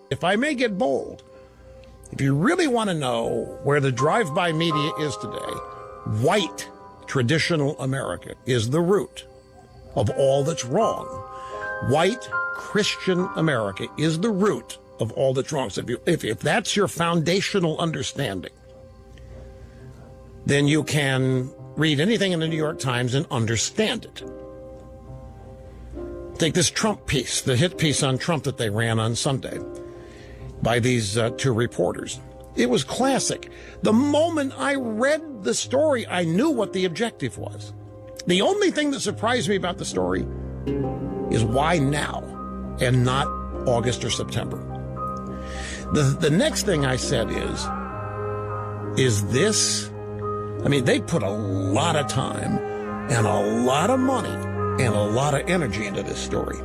If I may get bold, if you really want to know where the drive-by media is today, white traditional America is the root of all that's wrong. White Christian America is the root of all that's wrong. So if that's your foundational understanding, then you can read anything in the New York Times and understand it. Take this Trump piece, the hit piece on Trump that they ran on Sunday by these two reporters. It was classic. The moment I read the story, I knew what the objective was. The only thing that surprised me about the story is why now and not August or September. The next thing I said is this? I mean, they put a lot of time and a lot of money and a lot of energy into this story.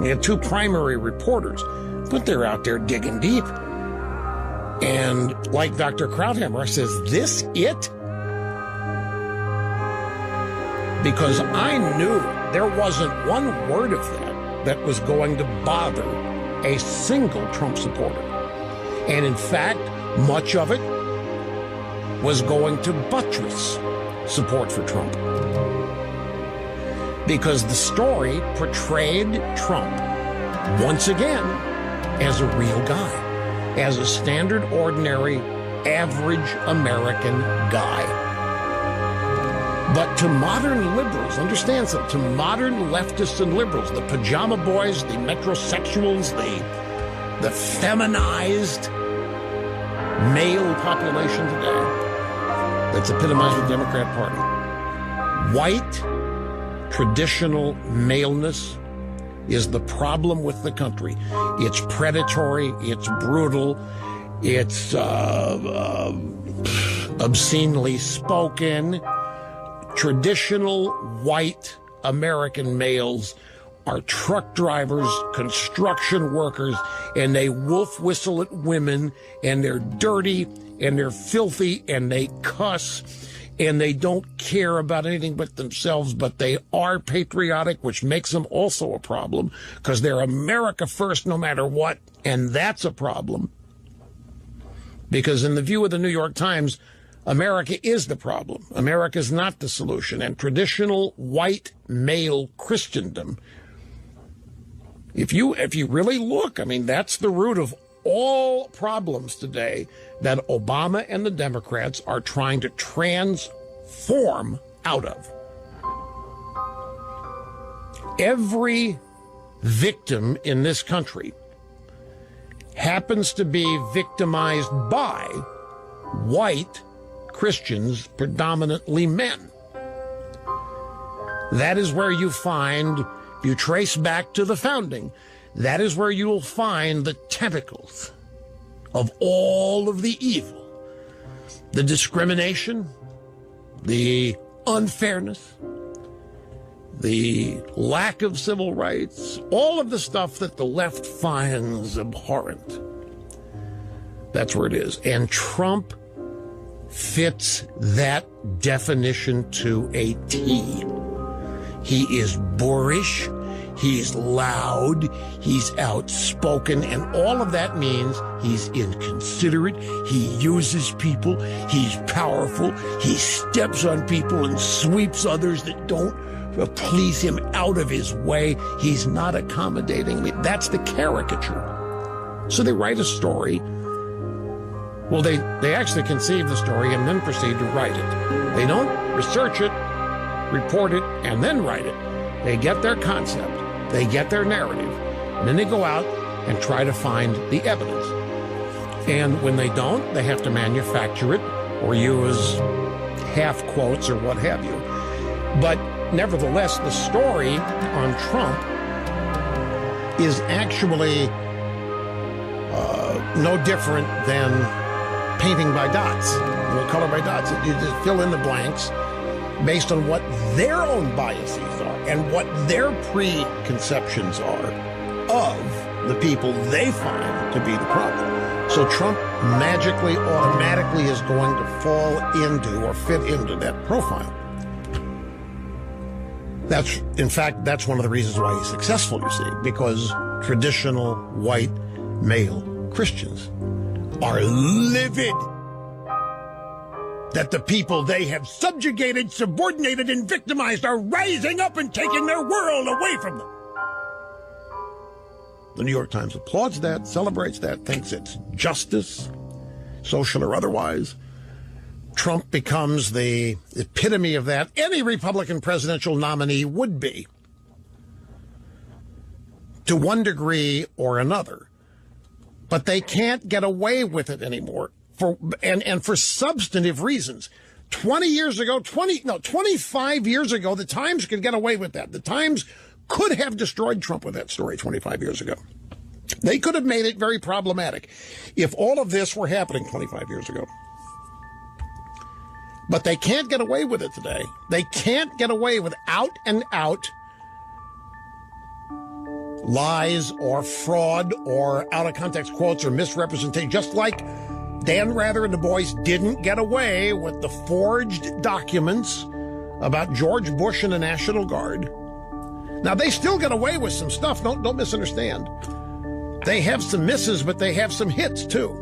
We had two primary reporters, but they're out there digging deep. And like Dr. Krauthammer says, this it? Because I knew there wasn't one word of that was going to bother a single Trump supporter. And in fact, much of it was going to buttress support for Trump. Because the story portrayed Trump once again as a real guy, as a standard, ordinary, average American guy. But to modern liberals, understand something, to modern leftists and liberals, the pajama boys, the metrosexuals, the feminized male population today that's epitomized with the Democrat Party, white traditional maleness is the problem with the country. It's predatory, it's brutal, it's obscenely spoken. Traditional white American males are truck drivers, construction workers, and they wolf whistle at women, and they're dirty, and they're filthy, and they cuss, and they don't care about anything but themselves, but they are patriotic, which makes them also a problem, because they're America first no matter what, and that's a problem. Because in the view of the New York Times, America is the problem. America is not the solution. And traditional white male Christendom, if you really look, I mean, that's the root of all problems today that Obama and the Democrats are trying to transform out of. Every victim in this country happens to be victimized by white Christians, predominantly men. That is where you find, if you trace back to the founding, that is where you will find the tentacles of all of the evil. The discrimination, the unfairness, the lack of civil rights, all of the stuff that the left finds abhorrent. That's where it is. And Trump fits that definition to a T. He is boorish, he's loud, he's outspoken, and all of that means he's inconsiderate, he uses people, he's powerful, he steps on people and sweeps others that don't please him out of his way. He's not accommodating. I mean, that's the caricature. So they write a story. Well, they actually conceive the story and then proceed to write it. They don't research it, report it, and then write it. They get their concept, they get their narrative, and then they go out and try to find the evidence. And when they don't, they have to manufacture it or use half quotes or what have you. But nevertheless, the story on Trump is actually no different than painting by dots, color by dots. You just fill in the blanks based on what their own biases are and what their preconceptions are of the people they find to be the problem. So Trump magically, automatically is going to fall into or fit into that profile. In fact, that's one of the reasons why he's successful, you see, because traditional white male Christians are livid that the people they have subjugated, subordinated, and victimized are rising up and taking their world away from them. The New York Times applauds that, celebrates that, thinks it's justice, social or otherwise. Trump becomes the epitome of that. Any Republican presidential nominee would be, to one degree or another. But they can't get away with it anymore for substantive reasons. 25 years ago, the Times could get away with that. The Times could have destroyed Trump with that story 25 years ago. They could have made it very problematic if all of this were happening 25 years ago. But they can't get away with it today. They can't get away with out and out lies or fraud or out of context quotes or misrepresentation, just like Dan Rather and the boys didn't get away with the forged documents about George Bush and the National Guard. Now, they still get away with some stuff. Don't misunderstand. They have some misses, but they have some hits, too.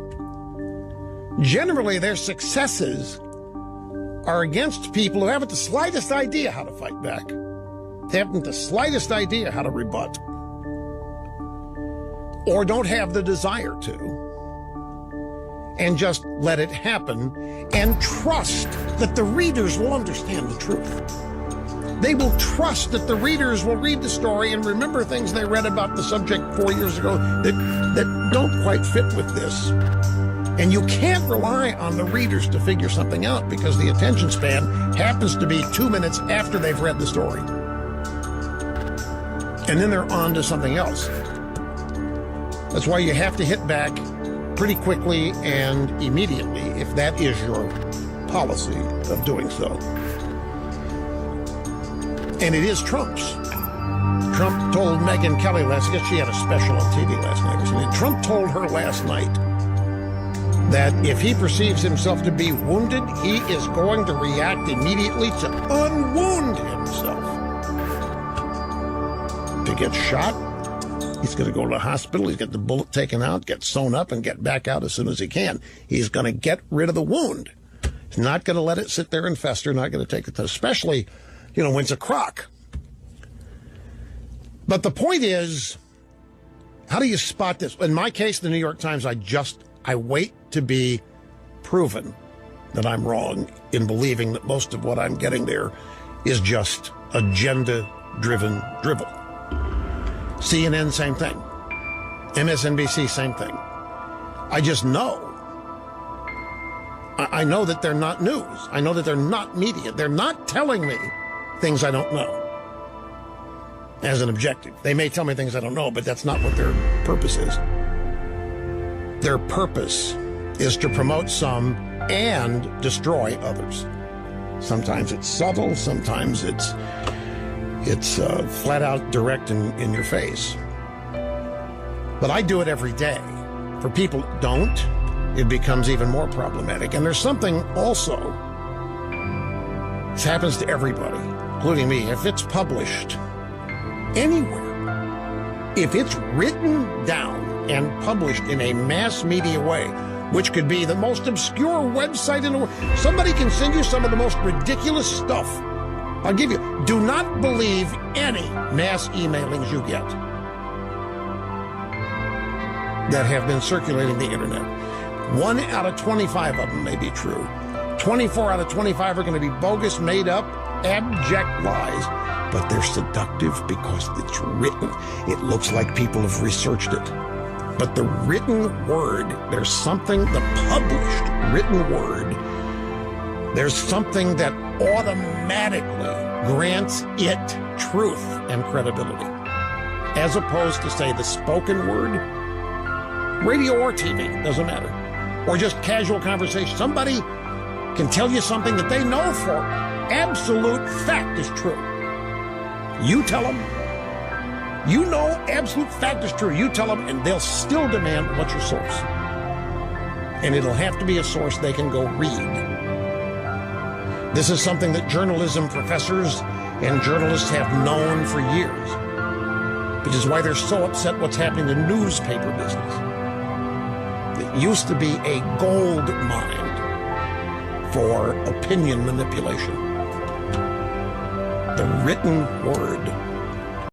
Generally, their successes are against people who haven't the slightest idea how to fight back. They haven't the slightest idea how to rebut. Or don't have the desire to. And just let it happen and trust that the readers will understand the truth. They will trust that the readers will read the story and remember things they read about the subject 4 years ago that don't quite fit with this. And you can't rely on the readers to figure something out because the attention span happens to be 2 minutes after they've read the story. And then they're on to something else. That's why you have to hit back pretty quickly and immediately if that is your policy of doing so. And it is Trump's. Trump told Megyn Kelly last night, she had a special on TV last night or something. Trump told her last night that if he perceives himself to be wounded, he is going to react immediately to unwound himself. To get shot, he's going to go to the hospital, he's got the bullet taken out, get sewn up, and get back out as soon as he can. He's going to get rid of the wound. He's not going to let it sit there and fester, not going to take it to, especially, when it's a crock. But the point is, how do you spot this? In my case, the New York Times, I wait to be proven that I'm wrong in believing that most of what I'm getting there is just agenda-driven drivel. CNN, same thing. MSNBC, same thing. I just know. I know that they're not news. I know that they're not media. They're not telling me things I don't know as an objective. They may tell me things I don't know, but that's not what their purpose is. Their purpose is to promote some and destroy others. Sometimes it's subtle, sometimes it's flat out direct in your face. But I do it every day. For people that don't, it becomes even more problematic. And there's something also, this happens to everybody, including me, if it's published anywhere, if it's written down and published in a mass media way, which could be the most obscure website in the world. Somebody can send you some of the most ridiculous stuff. I'll give you, do not believe any mass emailings you get that have been circulating the internet. 1 out of 25 of them may be true. 24 out of 25 are going to be bogus, made up, abject lies. But they're seductive because it's written. It looks like people have researched it. But the written word, there's something, the published written word, there's something that automatically grants it truth and credibility. As opposed to, say, the spoken word, radio or TV, doesn't matter. Or just casual conversation. Somebody can tell you something that they know for absolute fact is true. You tell them, you know absolute fact is true. You tell them, and they'll still demand what's your source. And it'll have to be a source they can go read. This is something that journalism professors and journalists have known for years, which is why they're so upset what's happening in the newspaper business. that used to be a gold mine for opinion manipulation. The written word.